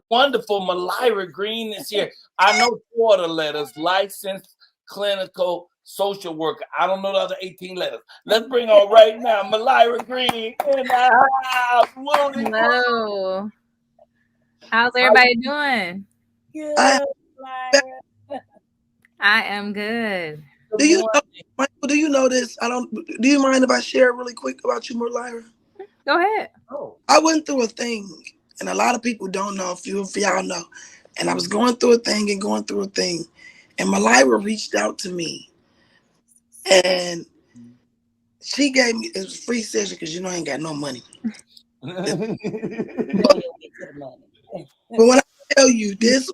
Wonderful. Mylira Green is here. I know 4 of the letters. Licensed clinical social worker. I don't know the other 18 letters. Let's bring on right now Mylira Green in the house. Hello. How's everybody doing? Good, Mylira. I am good. Do you know, Michael? Do you know this? I don't. Do you mind if I share really quick about you, Mylira? Go ahead. I went through a thing, and a lot of people don't know. If y'all know, and I was going through a thing and going through a thing, and Mylira reached out to me, and she gave me it was a free session because I ain't got no money. But when I tell you this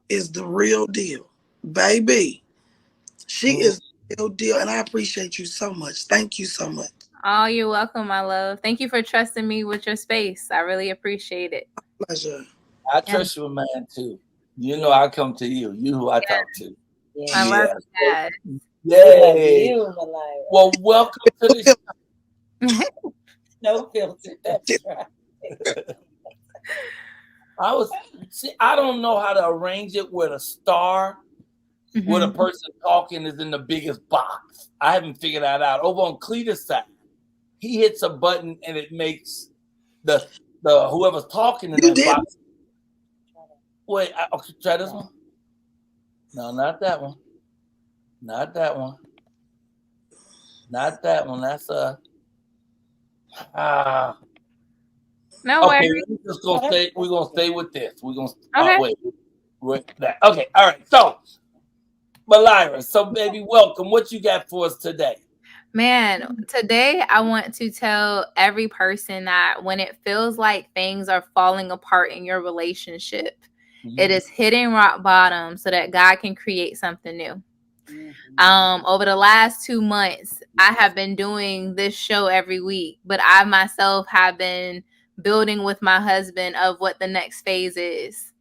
is the real deal, baby, she is the real deal, and I appreciate you so much. Thank you so much. Oh, you're welcome, my love. Thank you for trusting me with your space. I really appreciate it. Pleasure. I trust you, man, too. You know I come to you. You who I talk to. I love that. Yay. Well, welcome to the show. No filter. That's right. I don't know how to arrange it with a star, with a person talking is in the biggest box. I haven't figured that out. Over on Cletus' side, he hits a button and it makes the whoever's talking in that box. Wait, okay, try this one. No, not that one. Not that one. Not that one. That's no okay, worries. we're gonna stay with this. We're gonna okay. Wait that. Okay, all right. So Mylira, so baby, welcome. What you got for us today? Man, today I want to tell every person that when it feels like things are falling apart in your relationship, it is hitting rock bottom so that God can create something new. Over the last 2 months, I have been doing this show every week, but I myself have been building with my husband of what the next phase is.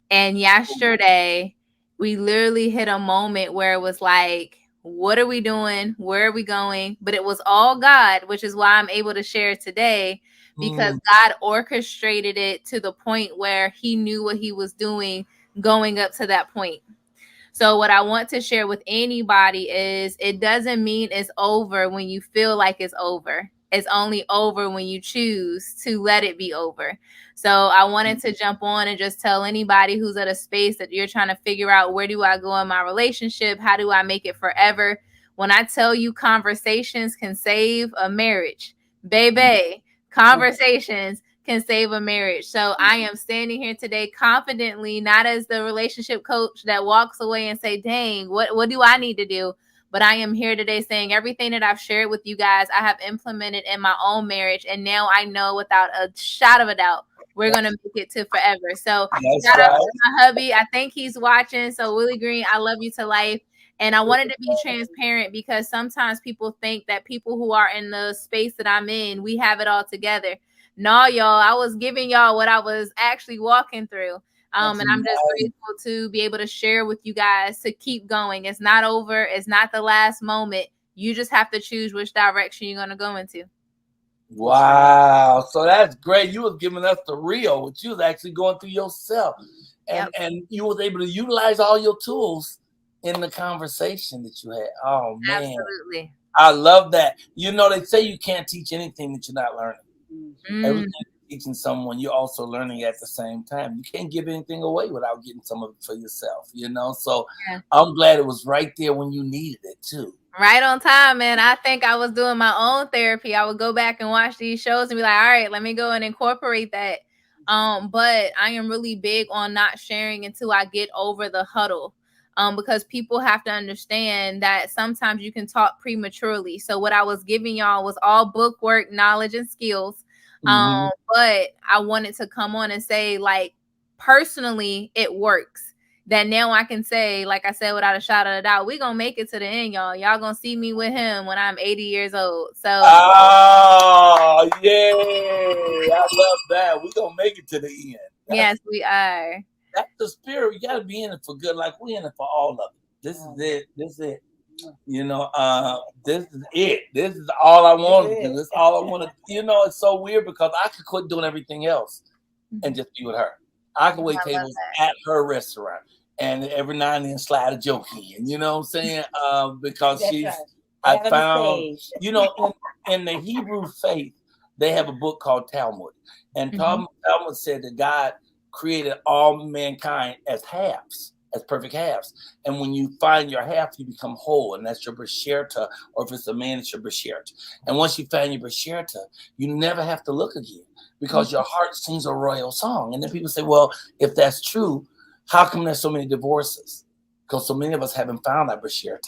And yesterday, we literally hit a moment where it was like, what are we doing? Where are we going? But it was all God, which is why I'm able to share today, because God orchestrated it to the point where he knew what he was doing going up to that point. So what I want to share with anybody is it doesn't mean it's over when you feel like it's over. It's only over when you choose to let it be over. So I wanted to jump on and just tell anybody who's at a space that you're trying to figure out, where do I go in my relationship? How do I make it forever? When I tell you conversations can save a marriage, baby, conversations can save a marriage. So I am standing here today confidently, not as the relationship coach that walks away and say, dang, what do I need to do? But I am here today saying everything that I've shared with you guys, I have implemented in my own marriage. And now I know without a shot of a doubt, we're going to make it to forever. So shout out to my hubby. I think he's watching. So Willie Green, I love you to life. And I wanted to be transparent because sometimes people think that people who are in the space that I'm in, we have it all together. No, y'all, I was giving y'all what I was actually walking through. And I'm just grateful to be able to share with you guys to keep going. It's not over. It's not the last moment. You just have to choose which direction you're going to go into. Wow. So that's great. You was giving us the real, what you was actually going through yourself. And you was able to utilize all your tools in the conversation that you had. Oh, man. Absolutely. I love that. You know, they say you can't teach anything that you're not learning. Everything you're teaching someone, you're also learning at the same time. You can't give anything away without getting some of it for yourself, So I'm glad it was right there when you needed it too. Right on time, man. I think I was doing my own therapy. I would go back and watch these shows and be like, all right, let me go and incorporate that. But I am really big on not sharing until I get over the huddle. Because people have to understand that sometimes you can talk prematurely. So what I was giving y'all was all book work, knowledge, and skills. But I wanted to come on and say, like, personally, it works. That now I can say, like I said, without a shot of a doubt, we're going to make it to the end, y'all. Y'all going to see me with him when I'm 80 years old. So, oh, yeah. I love that. We're going to make it to the end. Yes, we are. That's the spirit. You got to be in it for good. Like, we're in it for all of it. This is it. This is it. This is it. This is all I want to do. This is all I want to. It's so weird because I could quit doing everything else and just be with her. I can wait I love tables that. at her restaurant, and every now and then slide a joke in. You know what I'm saying? Because That's she's, right. I Adam found, Sage. you know, in the Hebrew faith, they have a book called Talmud, and Mhm. Talmud said that God created all mankind as halves, as perfect halves. And when you find your half, you become whole, and that's your Besherta, or if it's a man, it's your Besherta. And once you find your Besherta, you never have to look again because your heart sings a royal song. And then people say, well, if that's true, how come there's so many divorces? Because so many of us haven't found our Besherta.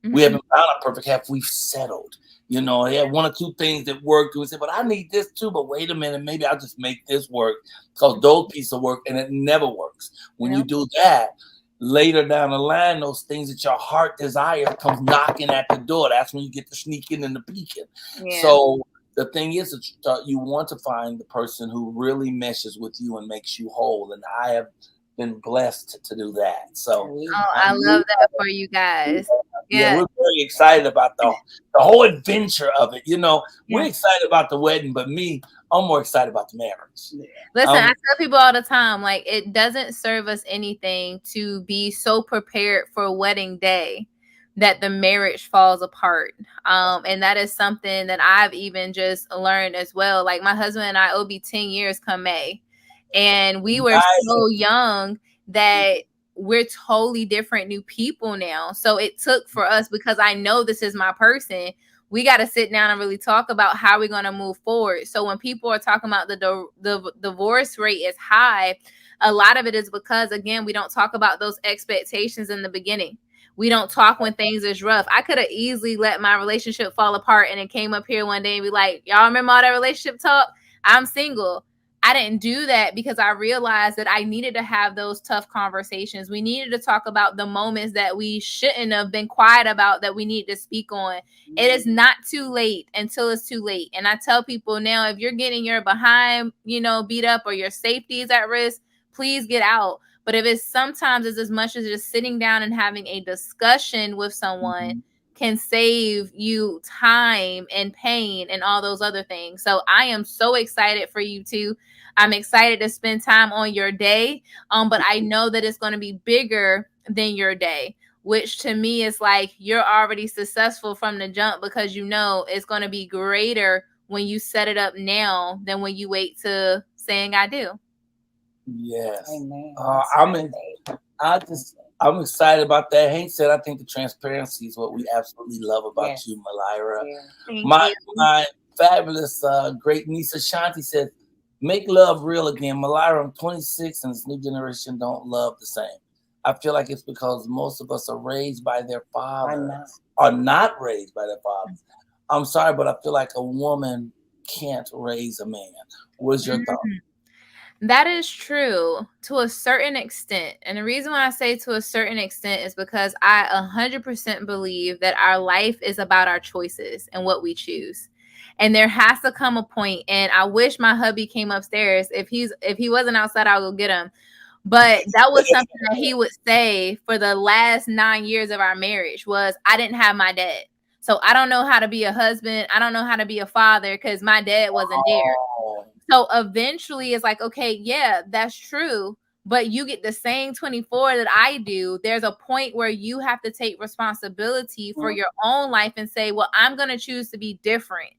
We haven't found our perfect half. We've settled. You know, they have one or two things that work. We say, but I need this too. But wait a minute, maybe I'll just make this work because those pieces of work, and it never works. When you do that, later down the line, those things that your heart desire comes knocking at the door. That's when you get the sneaking and the peeking. Yeah. So the thing is that you want to find the person who really meshes with you and makes you whole. And I have been blessed to do that. So I love that for you guys. yeah, we're very excited about the whole adventure of it. You know, we're Yeah. excited about the wedding, but I'm more excited about the marriage. Listen, I tell people all the time, like, it doesn't serve us anything to be so prepared for wedding day that the marriage falls apart. And that is something that I've even just learned as well. Like, my husband and I, it'll be 10 years come May. And we were so young that we're totally different new people now. So it took for us, because I know this is my person, we got to sit down and really talk about how we're going to move forward. So when people are talking about the divorce rate is high, a lot of it is because, again, we don't talk about those expectations in the beginning. We don't talk when things is rough. I could have easily let my relationship fall apart and then came up here one day and be like, y'all remember all that relationship talk? I'm single. I didn't do that because I realized that I needed to have those tough conversations. We needed to talk about the moments that we shouldn't have been quiet about, that we need to speak on. It is not too late until it's too late. And I tell people now, if you're getting your behind, beat up, or your safety is at risk, please get out. But if it's sometimes it's as much as just sitting down and having a discussion with someone can save you time and pain and all those other things. So I am so excited for you too. I'm excited to spend time on your day. But I know that it's going to be bigger than your day, which to me is like you're already successful from the jump, because it's going to be greater when you set it up now than when you wait to saying I do. Yes. I'm excited about that. Hank said, I think the transparency is what we absolutely love about you, Mylira. My fabulous great niece Ashanti said, make love real again. Mylira, I'm 26 and this new generation don't love the same. I feel like it's because most of us are raised by their fathers, are not raised by their fathers. I'm sorry, but I feel like a woman can't raise a man. What's your thought? That is true to a certain extent. And the reason why I say to a certain extent is because I 100% believe that our life is about our choices and what we choose. And there has to come a point, and I wish my hubby came upstairs. If he wasn't outside, I'll go get him. But that was something that he would say for the last 9 years of our marriage was, I didn't have my dad. So I don't know how to be a husband. I don't know how to be a father because my dad wasn't there. So eventually it's like, okay, yeah, that's true. But you get the same 24 that I do. There's a point where you have to take responsibility for your own life and say, well, I'm going to choose to be different.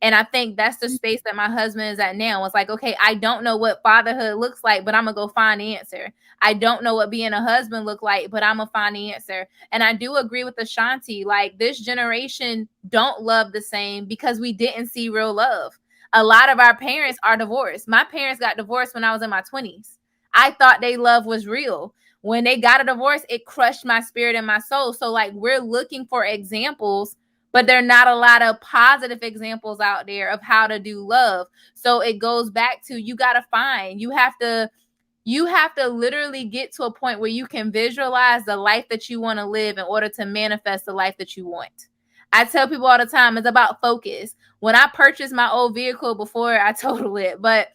And I think that's the space that my husband is at now. It's like, okay, I don't know what fatherhood looks like, but I'm going to go find the answer. I don't know what being a husband look like, but I'm going to find the answer. And I do agree with Ashanti. Like, this generation don't love the same because we didn't see real love. A lot of our parents are divorced. My parents got divorced when I was in my 20s. I thought they love was real. When they got a divorce, it crushed my spirit and my soul. So like, we're looking for examples, but there are not a lot of positive examples out there of how to do love. So it goes back to, you got to find, you have to literally get to a point where you can visualize the life that you want to live in order to manifest the life that you want. I tell people all the time, it's about focus. When I purchased my old vehicle before I total it, but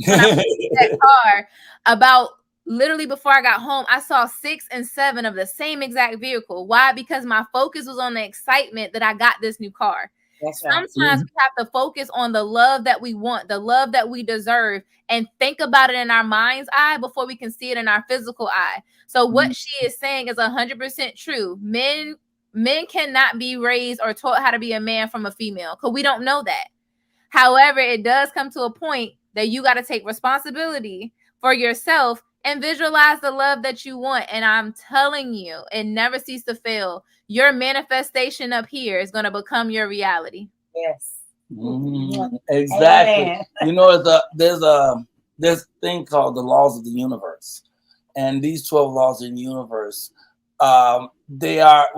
when I purchased that car, about literally before I got home, I saw 6 and 7 of the same exact vehicle. Why? Because my focus was on the excitement that I got this new car. That's right. Sometimes we have to focus on the love that we want, the love that we deserve, and think about it in our mind's eye before we can see it in our physical eye. So what she is saying is 100% true. Men cannot be raised or taught how to be a man from a female because we don't know that. However, it does come to a point that you got to take responsibility for yourself and visualize the love that you want. And I'm telling you, it never ceases to fail. Your manifestation up here is going to become your reality. Yes. Exactly. Amen. You know, there's thing called the laws of the universe, and these 12 laws in the universe, they are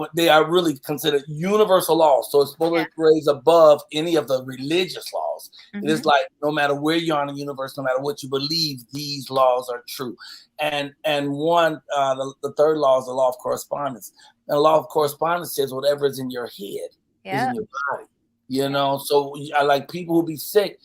really considered universal laws. So it's supposed to raise above any of the religious laws. It is like no matter where you are in the universe, no matter what you believe, these laws are true. And one, the third law is the law of correspondence. And the law of correspondence says whatever is in your head is in your body. You know, so I like people who be sick,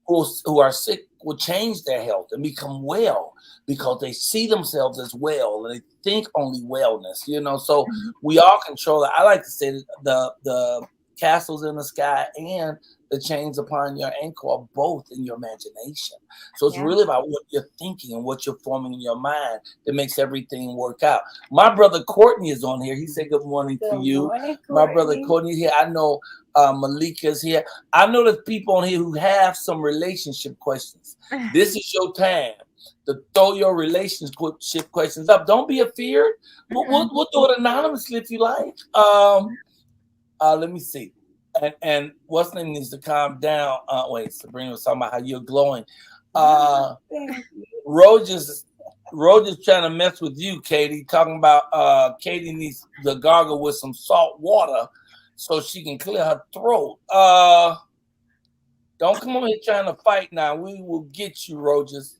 who are sick will change their health and become well because they see themselves as well and they think only wellness, you know. So we all control it. I like to say that the castles in the sky and the chains upon your ankle are both in your imagination. So it's really about what you're thinking and what you're forming in your mind that makes everything work out. My brother Courtney is on here. He said good morning to you. Morning, my brother Courtney here. I know Malika's here. I know there's people on here who have some relationship questions. This is your time to throw your relationship questions up. Don't be afeared. We'll do it anonymously if you like. Let me see. And what's name needs to calm down. Wait, Sabrina was talking about how you're glowing. Roger's trying to mess with you, Katie. Talking about Katie needs to gargle with some salt water so she can clear her throat. Don't come over here trying to fight now. We will get you, Rogers.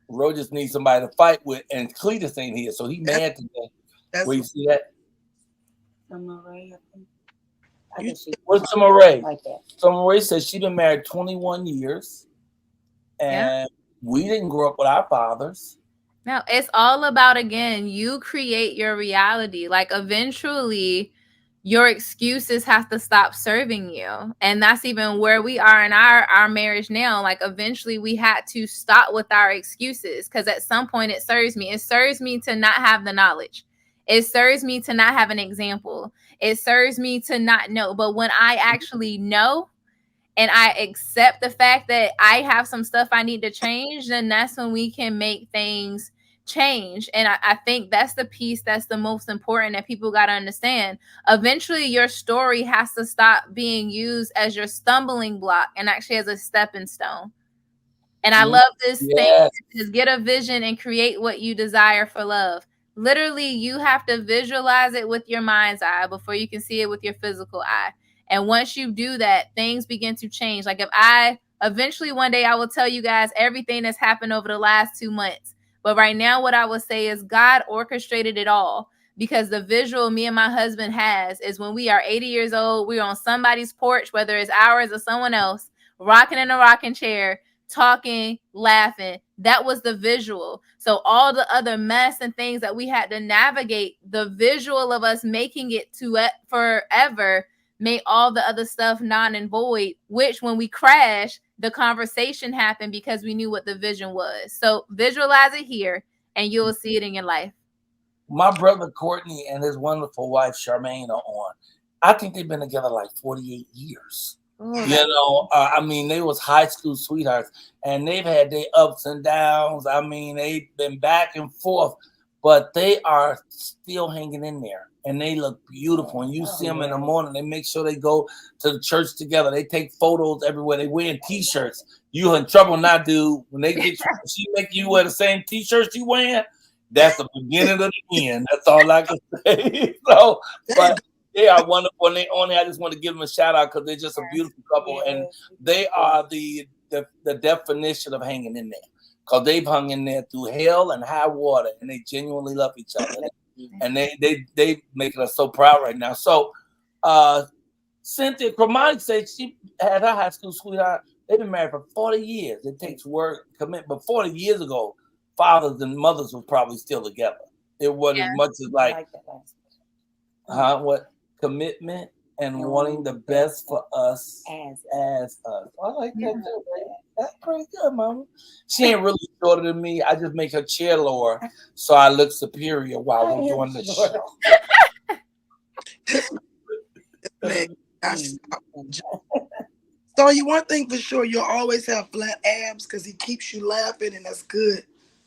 Rogers needs somebody to fight with, and Cletus ain't here, so he mad today. Where you see that? What's Summer Rae? Like that. Summer Rae says she's been married 21 years, and we didn't grow up with our fathers. No, it's all about, again, you create your reality. Like eventually your excuses have to stop serving you. And that's even where we are in our marriage now. Like eventually we had to stop with our excuses because at some point it serves me. It serves me to not have the knowledge. It serves me to not have an example. It serves me to not know. But when I actually know and I accept the fact that I have some stuff I need to change, then that's when we can make things change. And I think that's the piece that's the most important that people got to understand. Eventually, your story has to stop being used as your stumbling block and actually as a stepping stone. And I love this thing, is get a vision and create what you desire for love. Literally, you have to visualize it with your mind's eye before you can see it with your physical eye. And once you do that, things begin to change. Like if I eventually one day I will tell you guys everything that's happened over the last 2 months. But right now, what I will say is God orchestrated it all, because the visual me and my husband has is when we are 80 years old, we're on somebody's porch, whether it's ours or someone else, rocking in a rocking chair, talking, laughing. That was the visual. So all the other mess and things that we had to navigate, the visual of us making it to it forever made all the other stuff non and void, which when we crash, the conversation happened because we knew what the vision was. So visualize it here and you will see it in your life. My brother Courtney and his wonderful wife Charmaine are on. I think they've been together like 48 years. You know, I mean, they was high school sweethearts and they've had their ups and downs. I mean, they've been back and forth, but they are still hanging in there and they look beautiful. And you see them in the morning, they make sure they go to the church together. They take photos everywhere. They wearing t-shirts. You in trouble now, dude. When they get you, she make you wear the same t-shirts you wearing, that's the beginning of the end. That's all I can say. So, but they are wonderful. And they only, I just want to give them a shout out because they're just a beautiful couple. And they are the definition of hanging in there because they've hung in there through hell and high water and they genuinely love each other. And they making us so proud right now. So Cynthia Cromartie said she had her high school sweetheart. They've been married for 40 years. It takes work, commitment. But 40 years ago, fathers and mothers were probably still together. It wasn't as much as like what commitment. and wanting the best for us as us. I like that too, man. That's pretty good, mama. She ain't really shorter than me. I just make her chair lower so I look superior while we're doing the show. This man, I stop. So you one thing for sure, you'll always have flat abs because he keeps you laughing, and that's good.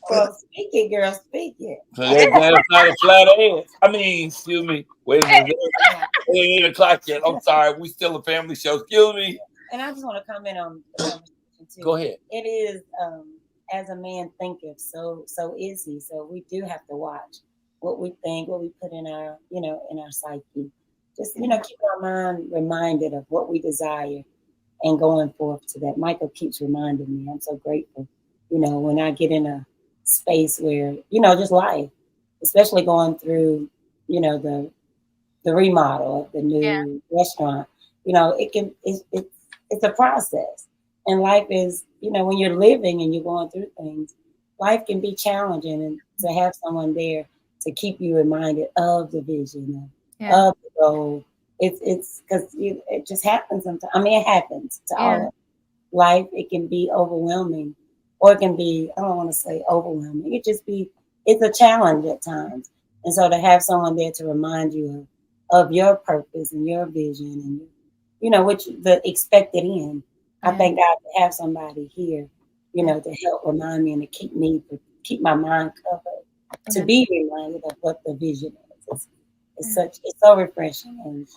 Well, speak it, girl, speak it. So that's not a flat ass. I mean, excuse me. Wait a minute. It ain't 8 o'clock yet. I'm sorry. We still a family show. Excuse me. And I just want to comment on the conversation too. Go ahead. It is as a man thinketh, so is he. So we do have to watch what we think, what we put in our, in our psyche. Just keep our mind reminded of what we desire and going forth to that. Michael keeps reminding me. I'm so grateful. When I get in a space where, just life, especially going through, the remodel of the new restaurant, it's a process. And life is, when you're living and you're going through things, life can be challenging, and to have someone there to keep you reminded of the vision, of the goal. It's because it just happens sometimes. I mean, it happens to all of us. Life, it can be overwhelming, or it can be, I don't want to say overwhelming. It's a challenge at times. And so to have someone there to remind you of your purpose and your vision and, which the expected end. I thank God to have somebody here, to help remind me and to keep my mind covered, to be reminded of what the vision is. It's so refreshing,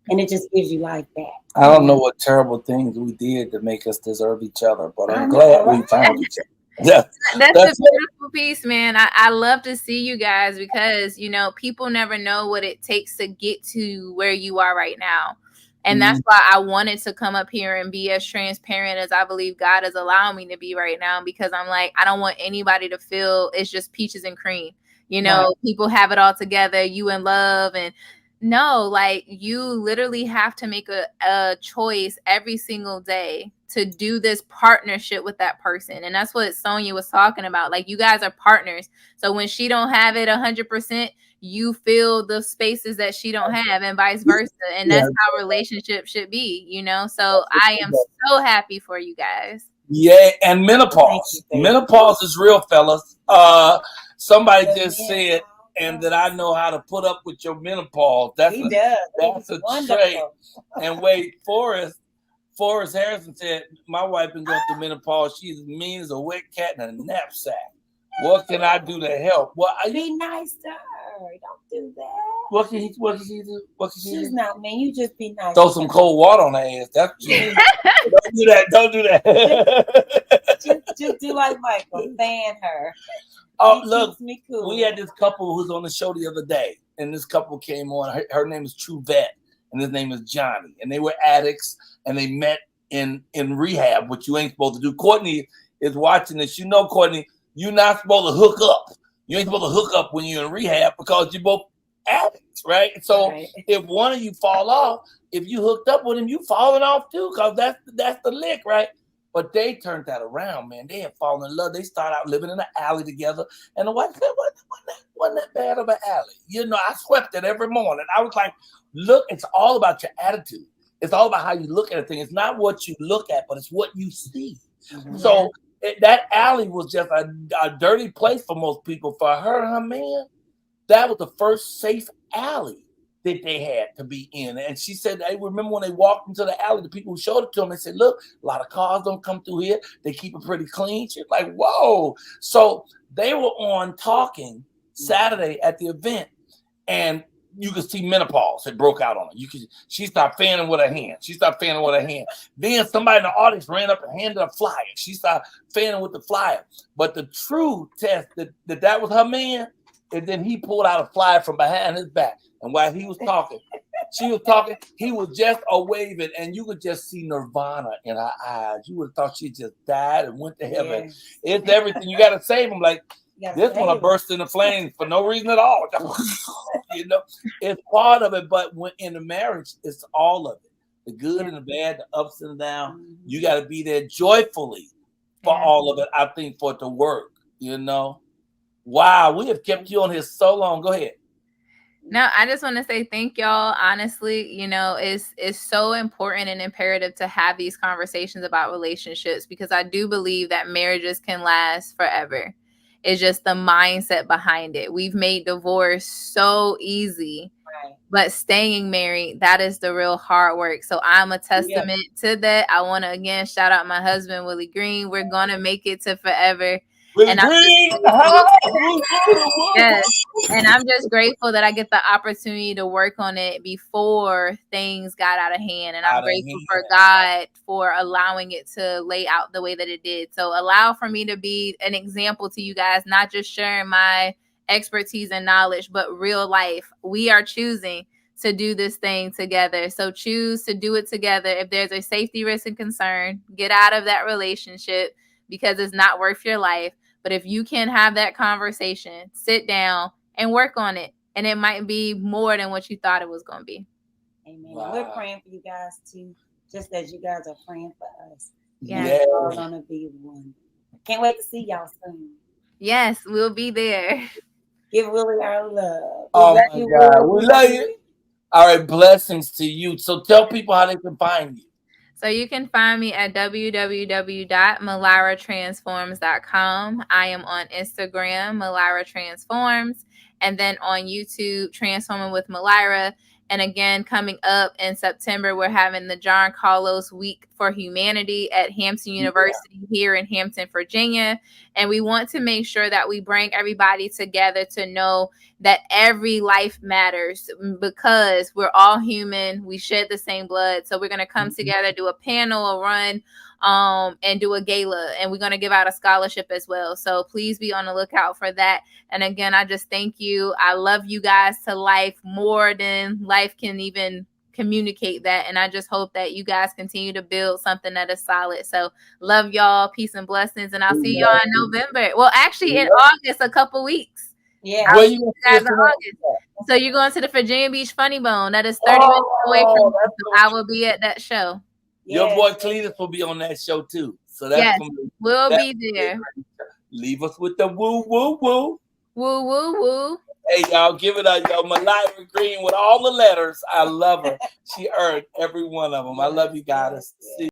and it just gives you life back. I don't know what terrible things we did to make us deserve each other, but I'm glad we found each other. Yeah, that's a beautiful piece, man. I love to see you guys because people never know what it takes to get to where you are right now. And that's why I wanted to come up here and be as transparent as I believe God is allowing me to be right now, because I'm like, I don't want anybody to feel it's just peaches and cream. People have it all together, you in love. And no, like, you literally have to make a choice every single day to do this partnership with that person. And that's what Sonia was talking about. Like, you guys are partners. So when she don't have it 100%, you fill the spaces that she don't have, and vice versa. And that's how relationships should be, So I am so happy for you guys. Yeah, and menopause. Menopause is real, fellas. Somebody just said, and that I know how to put up with your menopause. That's a trait. And wait, Forrest Harrison said, my wife been going through menopause. She's as mean as a wet cat in a knapsack. What can I do to help? Be nice to her. Don't do that. What can she do? She's not mean. You just be nice. Throw some cold water on her ass. That's what you Don't do that. just do like Michael. Fan her. Oh, look, me cool. We had this couple who's on the show the other day, and this couple came on. Her name is True Vet, and his name is Johnny. And they were addicts, and they met in rehab, which you ain't supposed to do. Courtney is watching this. Courtney, you're not supposed to hook up. You ain't supposed to hook up when you're in rehab because you're both addicts, right? So if one of you fall off, if you hooked up with him, you falling off too, because that's the lick, right? But they turned that around, man. They had fallen in love. They started out living in an alley together. And the wife said, wasn't that bad of an alley? I swept it every morning. I was like, look, it's all about your attitude. It's all about how you look at a thing. It's not what you look at, but it's what you see. Mm-hmm. So that alley was just a dirty place for most people. For her and her man, that was the first safe alley that they had to be in. And she said, I remember when they walked into the alley, the people who showed it to them, they said, look, a lot of cars don't come through here. They keep it pretty clean. She's like, whoa. So they were on talking Saturday at the event, and you could see menopause had broke out on her. She started fanning with her hand. Then somebody in the audience ran up and handed her a flyer. She started fanning with the flyer. But the true test that was her man, and then he pulled out a flyer from behind his back. And while he was talking, she was talking, he was just waving, and you could just see nirvana in her eyes. You would have thought she just died and went to heaven. Yes. It's everything. You got to save him. Like, this one burst into flames for no reason at all. It's part of it, but when in a marriage, it's all of it. The good and the bad, the ups and the downs. Mm-hmm. You got to be there joyfully for all of it, I think, for it to work, Wow, we have kept you on here so long. Go ahead. No, I just want to say thank y'all. Honestly, it's so important and imperative to have these conversations about relationships, because I do believe that marriages can last forever. It's just the mindset behind it. We've made divorce so easy. Right. But staying married, that is the real hard work. So I'm a testament to that. I want to again shout out my husband, Willie Green. We're going to make it to forever. Willie And I'm Green. yes. And I'm just grateful that I get the opportunity to work on it before things got out of hand. And I'm grateful for God for allowing it to lay out the way that it did. So allow for me to be an example to you guys, not just sharing my expertise and knowledge, but real life. We are choosing to do this thing together. So choose to do it together. If there's a safety risk and concern, get out of that relationship, because it's not worth your life. But if you can have that conversation, sit down and work on it, and it might be more than what you thought it was going to be. Amen. Wow. We're praying for you guys too, just as you guys are praying for us. Yeah. We're all going to be one. Can't wait to see y'all soon. Yes, we'll be there. Give Willie our love. Oh my God. We love you. All right. Blessings to you. So tell people how they can find you. So you can find me at www.myliratransforms.com. I am on Instagram, Mylira Transforms, and then on YouTube, Transforming with Mylira. And again, coming up in September, we're having the John Carlos Week for Humanity at Hampton University here in Hampton, Virginia. And we want to make sure that we bring everybody together to know that every life matters, because we're all human. We shed the same blood. So we're going to come together, do a panel, a run, and do a gala. And we're going to give out a scholarship as well. So please be on the lookout for that. And again, I just thank you. I love you guys to life, more than life can even communicate that. And I just hope that you guys continue to build something that is solid. So love y'all. Peace and blessings. And I'll see y'all in November. Well, actually in August, a couple weeks. Yeah. Where you guys in August. So you're going to the Virginia Beach Funny Bone. That is 30 minutes away from me. So I will be at that show. Your boy Cletus will be on that show too. So that's we'll be there. Leave us with the woo woo woo. Woo woo woo. Hey y'all, give it up, y'all. Mylira Green with all the letters. I love her. She earned every one of them. I love you guys. See